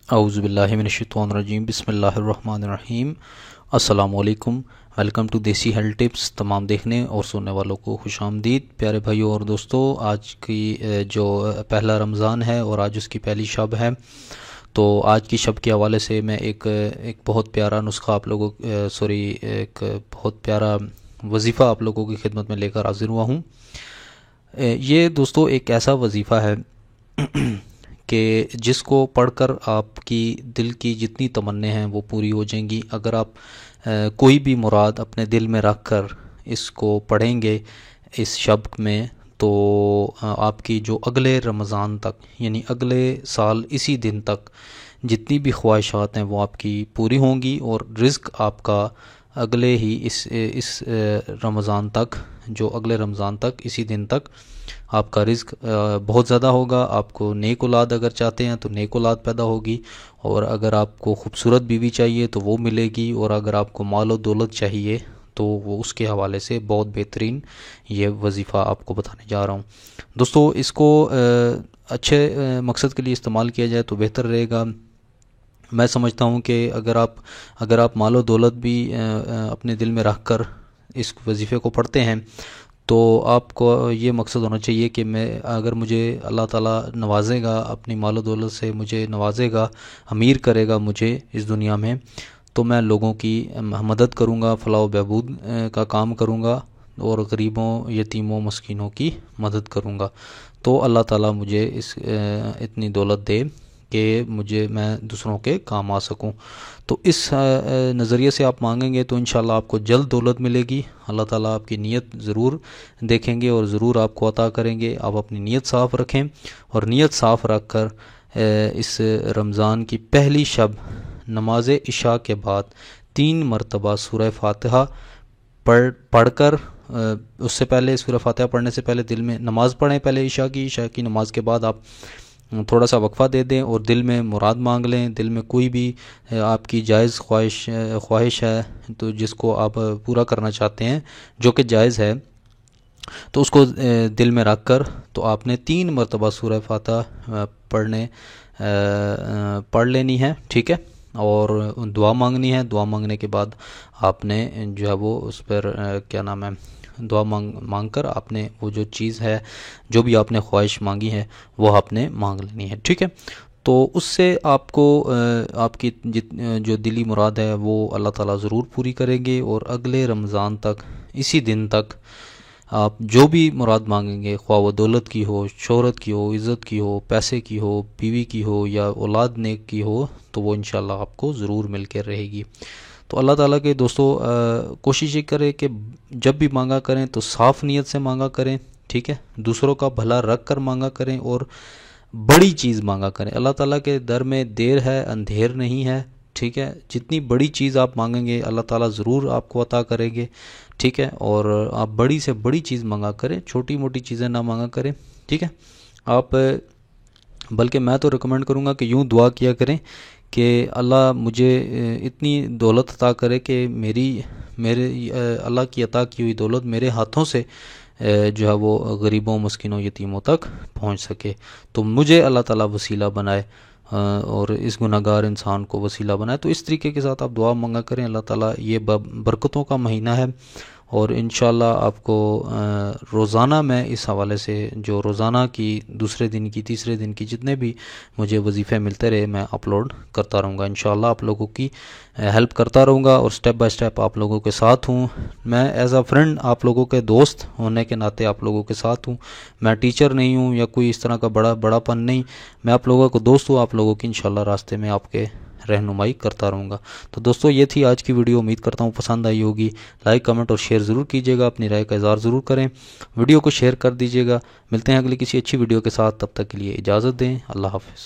اعوذ باللہ من الشیطان الرجیم، بسم اللہ الرحمن الرحیم۔ السلام علیکم، ویلکم ٹو دیسی ہیلتھ ٹپس۔ تمام دیکھنے اور سننے والوں کو خوش آمدید۔ پیارے بھائیوں اور دوستو، آج کی جو پہلا رمضان ہے اور آج اس کی پہلی شب ہے، تو آج کی شب کے حوالے سے میں ایک بہت پیارا نسخہ آپ لوگوں ایک بہت پیارا وظیفہ آپ لوگوں کی خدمت میں لے کر حاضر ہوا ہوں۔ یہ دوستو ایک ایسا وظیفہ ہے کہ جس کو پڑھ کر آپ کی دل کی جتنی تمنے ہیں وہ پوری ہو جائیں گی۔ اگر آپ کوئی بھی مراد اپنے دل میں رکھ کر اس کو پڑھیں گے اس شب میں، تو آپ کی جو اگلے رمضان تک، یعنی اگلے سال اسی دن تک جتنی بھی خواہشات ہیں وہ آپ کی پوری ہوں گی، اور رزق آپ کا اگلے ہی اس رمضان تک، جو اگلے رمضان تک اسی دن تک آپ کا رزق بہت زیادہ ہوگا۔ آپ کو نیک اولاد اگر چاہتے ہیں تو نیک اولاد پیدا ہوگی، اور اگر آپ کو خوبصورت بیوی چاہیے تو وہ ملے گی، اور اگر آپ کو مال و دولت چاہیے تو وہ اس کے حوالے سے بہت بہترین یہ وظیفہ آپ کو بتانے جا رہا ہوں۔ دوستو، اس کو اچھے مقصد کے لیے استعمال کیا جائے تو بہتر رہے گا۔ میں سمجھتا ہوں کہ اگر آپ مال و دولت بھی اپنے دل میں رکھ کر اس وظیفے کو پڑھتے ہیں تو آپ کو یہ مقصد ہونا چاہیے کہ اگر مجھے اللہ تعالیٰ نوازے گا، اپنی مال و دولت سے مجھے نوازے گا، امیر کرے گا مجھے اس دنیا میں، تو میں لوگوں کی مدد کروں گا، فلاح و بہبود کا کام کروں گا، اور غریبوں، یتیموں، مسکینوں کی مدد کروں گا، تو اللہ تعالیٰ مجھے اتنی دولت دے کہ میں دوسروں کے کام آ سکوں۔ تو اس نظریے سے آپ مانگیں گے تو انشاءاللہ آپ کو جلد دولت ملے گی۔ اللہ تعالیٰ آپ کی نیت ضرور دیکھیں گے اور ضرور آپ کو عطا کریں گے۔ آپ اپنی نیت صاف رکھیں، اور نیت صاف رکھ کر اس رمضان کی پہلی شب نماز عشاء کے بعد 3 مرتبہ سورہ فاتحہ پڑھ کر، اس سے پہلے سورہ فاتحہ پڑھنے سے پہلے دل میں نماز پڑھیں، پہلے عشاء کی نماز کے بعد آپ تھوڑا سا وقفہ دے دیں اور دل میں مراد مانگ لیں۔ دل میں کوئی بھی آپ کی جائز خواہش ہے تو جس کو آپ پورا کرنا چاہتے ہیں، جو کہ جائز ہے، تو اس کو دل میں رکھ کر تو آپ نے 3 مرتبہ سورہ فاتحہ پڑھ لینی ہے، ٹھیک ہے، اور دعا مانگنی ہے۔ دعا مانگنے کے بعد آپ نے جو ہے وہ اس پر دعا مانگ کر آپ نے وہ جو چیز ہے، جو بھی آپ نے خواہش مانگی ہے، وہ آپ نے مانگ لینی ہے، ٹھیک ہے۔ تو اس سے آپ کو آپ کی جو دلی مراد ہے وہ اللہ تعالیٰ ضرور پوری کریں گے، اور اگلے رمضان تک اسی دن تک آپ جو بھی مراد مانگیں گے، خواہ وہ دولت کی ہو، شہرت کی ہو، عزت کی ہو، پیسے کی ہو، بیوی کی ہو، یا اولاد نیک کی ہو، تو وہ انشاءاللہ آپ کو ضرور مل کے رہے گی۔ تو اللہ تعالیٰ کے دوستو، کوشش یہ کرے کہ جب بھی مانگا کریں تو صاف نیت سے مانگا کریں، ٹھیک ہے، دوسروں کا بھلا رکھ کر مانگا کریں، اور بڑی چیز مانگا کریں۔ اللہ تعالیٰ کے در میں دیر ہے اندھیر نہیں ہے، ٹھیک ہے۔ جتنی بڑی چیز آپ مانگیں گے اللہ تعالیٰ ضرور آپ کو عطا کریں گے، ٹھیک ہے، اور آپ بڑی سے بڑی چیز مانگا کریں، چھوٹی موٹی چیزیں نہ مانگا کریں، ٹھیک ہے۔ آپ بلکہ میں تو ریکمینڈ کروں گا کہ یوں دعا کیا کریں کہ اللہ مجھے اتنی دولت عطا کرے کہ میرے اللہ کی عطا کی ہوئی دولت میرے ہاتھوں سے جو ہے وہ غریبوں، مسکینوں، یتیموں تک پہنچ سکے، تو مجھے اللہ تعالیٰ وسیلہ بنائے، اور اس گناہگار انسان کو وسیلہ بنائے۔ تو اس طریقے کے ساتھ آپ دعا مانگا کریں۔ اللہ تعالیٰ، یہ برکتوں کا مہینہ ہے، اور انشاءاللہ آپ کو روزانہ میں اس حوالے سے جو روزانہ کی، دوسرے دن کی، تیسرے دن کی جتنے بھی مجھے وظیفے ملتے رہے میں اپلوڈ کرتا رہوں گا۔ انشاءاللہ آپ لوگوں کی ہیلپ کرتا رہوں گا، اور سٹیپ بائی سٹیپ آپ لوگوں کے ساتھ ہوں۔ میں ایز اے فرینڈ، آپ لوگوں کے دوست ہونے کے ناطے آپ لوگوں کے ساتھ ہوں۔ میں ٹیچر نہیں ہوں یا کوئی اس طرح کا بڑا پن نہیں، میں آپ لوگوں کو دوست ہوں، آپ لوگوں کی انشاءاللہ راستے میں آپ کے رہنمائی کرتا رہوں گا۔ تو دوستو، یہ تھی آج کی ویڈیو، امید کرتا ہوں پسند آئی ہوگی۔ لائک، کمنٹ اور شیئر ضرور کیجیے گا، اپنی رائے کا اظہار ضرور کریں، ویڈیو کو شیئر کر دیجیے گا۔ ملتے ہیں اگلی کسی اچھی ویڈیو کے ساتھ، تب تک کے لیے اجازت دیں، اللہ حافظ۔